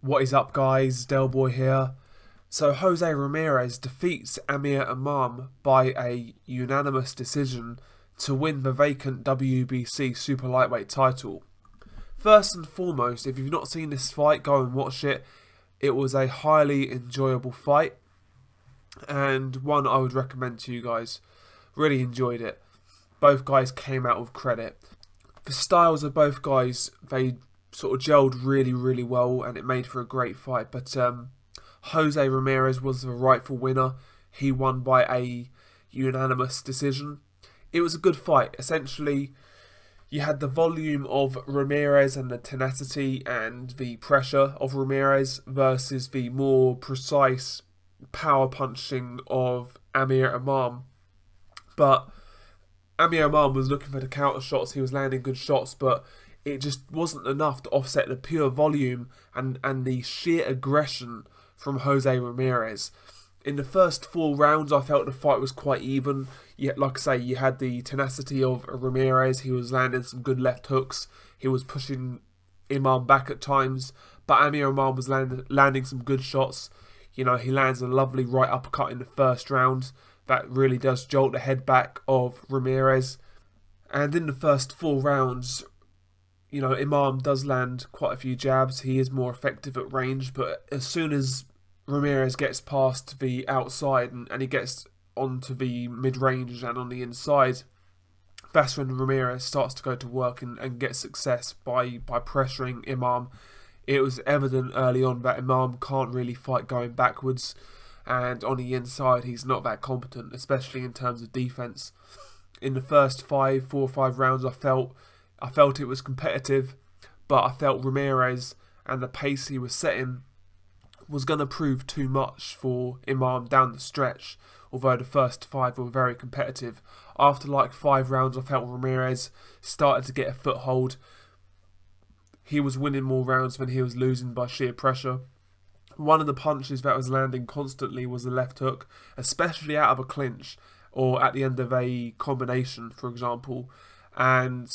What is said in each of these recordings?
What is up, guys? Del Boy here. So Jose Ramirez defeats Amir Imam by a unanimous decision to win the vacant WBC super lightweight title. First and foremost, if you've not seen this fight, go and watch it. It was a highly enjoyable fight and one I would recommend to you guys. Really enjoyed it. Both guys came out with credit. The styles of both guys, they sort of gelled really well, and it made for a great fight. But Jose Ramirez was the rightful winner. He won by a unanimous decision. It was a good fight. Essentially, you had the volume of Ramirez and the tenacity and the pressure of Ramirez versus the more precise power punching of Amir Imam. But Amir Imam was looking for the counter shots. He was landing good shots, but it just wasn't enough to offset the pure volume and the sheer aggression from Jose Ramirez. In the first 4 rounds, I felt the fight was quite even. Yet, like I say, you had the tenacity of Ramirez. He was landing some good left hooks. He was pushing Imam back at times. But Amir Imam was landing some good shots. You know, he lands a lovely right uppercut in the first round. That really does jolt the head back of Ramirez. And in the first 4 rounds, you know, Imam does land quite a few jabs. He is more effective at range, but as soon as Ramirez gets past the outside and he gets onto the mid-range and on the inside, that's when Ramirez starts to go to work and get success by pressuring Imam. It was evident early on that Imam can't really fight going backwards, and on the inside he's not that competent, especially in terms of defense. In the first 4 or 5 rounds, I felt it was competitive, but I felt Ramirez and the pace he was setting was going to prove too much for Imam down the stretch, although the first 5 were very competitive. After like 5 rounds, I felt Ramirez started to get a foothold. He was winning more rounds than he was losing by sheer pressure. One of the punches that was landing constantly was the left hook, especially out of a clinch or at the end of a combination, for example. And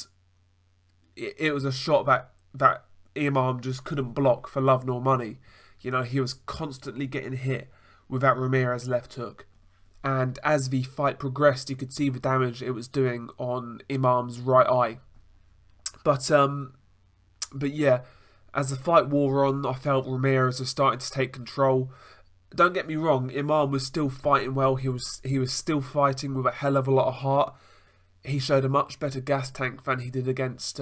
it was a shot that Imam just couldn't block for love nor money. You know, he was constantly getting hit with that Ramirez left hook. And as the fight progressed, you could see the damage it was doing on Imam's right eye. But yeah, as the fight wore on, I felt Ramirez was starting to take control. Don't get me wrong, Imam was still fighting well. He was still fighting with a hell of a lot of heart. He showed a much better gas tank than he did against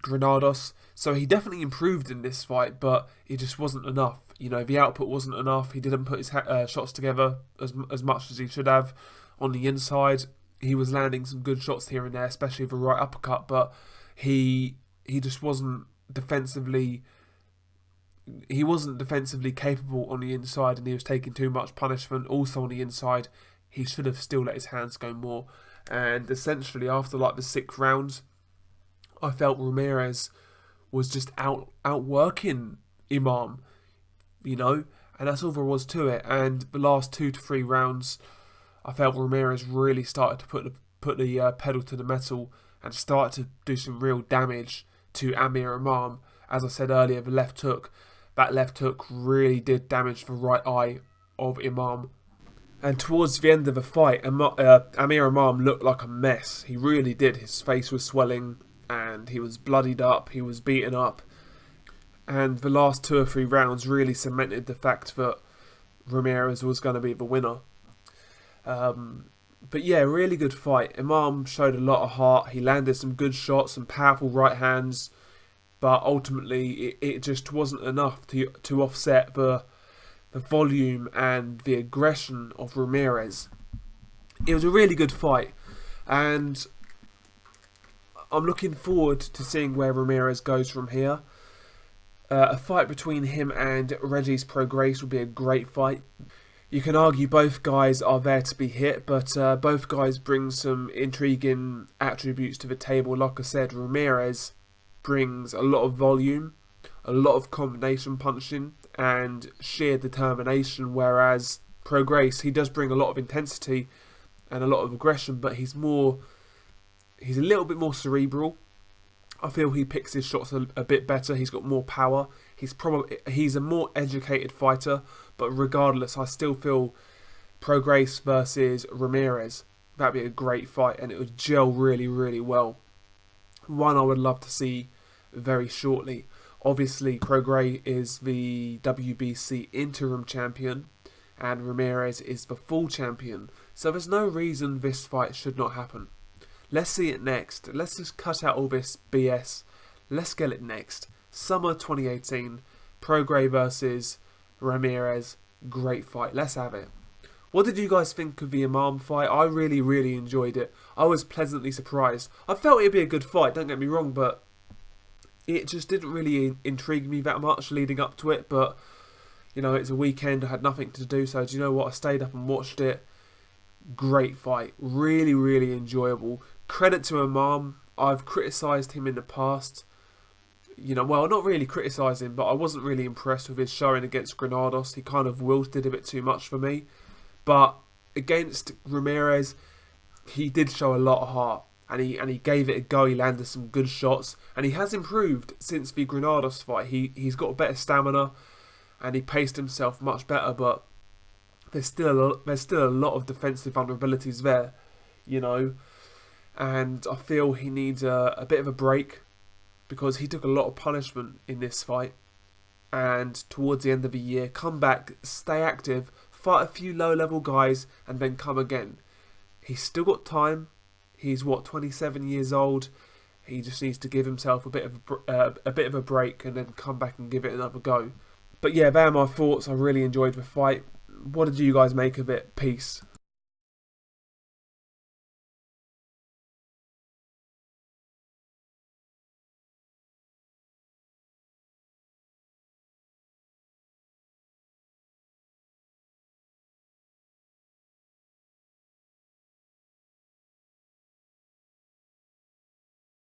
Granados. So he definitely improved in this fight, but it just wasn't enough. You know, the output wasn't enough. He didn't put his shots together as much as he should have. On the inside, he was landing some good shots here and there, especially the right uppercut, but he just wasn't defensively capable on the inside, and he was taking too much punishment. Also on the inside, he should have still let his hands go more. And essentially, after like the 6th round, I felt Ramirez was just outworking Imam, you know, and that's all there was to it. And the last 2 to 3 rounds, I felt Ramirez really started to put the pedal to the metal and started to do some real damage to Amir Imam. As I said earlier, the left hook, that left hook really did damage the right eye of Imam. And towards the end of the fight, Amir Imam looked like a mess. He really did. His face was swelling and he was bloodied up, he was beaten up. And the last 2 or 3 rounds really cemented the fact that Ramirez was going to be the winner. But yeah, really good fight. Imam showed a lot of heart. He landed some good shots, some powerful right hands. But ultimately, it just wasn't enough to offset the volume and the aggression of Ramirez. It was a really good fight, and I'm looking forward to seeing where Ramirez goes from here. A fight between him and Regis Prograis will be a great fight. You can argue both guys are there to be hit, but both guys bring some intriguing attributes to the table. Like I said, Ramirez brings a lot of volume, a lot of combination punching and sheer determination, whereas Prograis, he does bring a lot of intensity and a lot of aggression, but he's a little bit more cerebral. I feel he picks his shots a bit better. He's got more power. He's a more educated fighter. But regardless, I still feel Prograis versus Ramirez, that'd be a great fight, and it would gel really, really well. One I would love to see very shortly. Obviously, Prograis is the WBC interim champion, and Ramirez is the full champion. So there's no reason this fight should not happen. Let's see it next. Let's just cut out all this BS. Let's get it next. Summer 2018, Prograis versus Ramirez. Great fight. Let's have it. What did you guys think of the Imam fight? I really, really enjoyed it. I was pleasantly surprised. I felt it'd be a good fight, don't get me wrong, but it just didn't really intrigue me that much leading up to it. But, you know, it's a weekend, I had nothing to do, so do you know what? I stayed up and watched it. Great fight. Really, really enjoyable. Credit to Imam. I've criticised him in the past. You know, well, not really criticised him, but I wasn't really impressed with his showing against Granados. He kind of wilted a bit too much for me. But against Ramirez, he did show a lot of heart, and he gave it a go. He landed some good shots, and he has improved since the Granados fight. He's got better stamina, and he paced himself much better. But there's still a lot of defensive vulnerabilities there, you know, and I feel he needs a bit of a break because he took a lot of punishment in this fight. And towards the end of the year, come back, stay active, fight a few low-level guys, and then come again. He's still got time. He's, 27 years old. He just needs to give himself a bit of a break and then come back and give it another go. But yeah, they are my thoughts. I really enjoyed the fight. What did you guys make of it? Peace.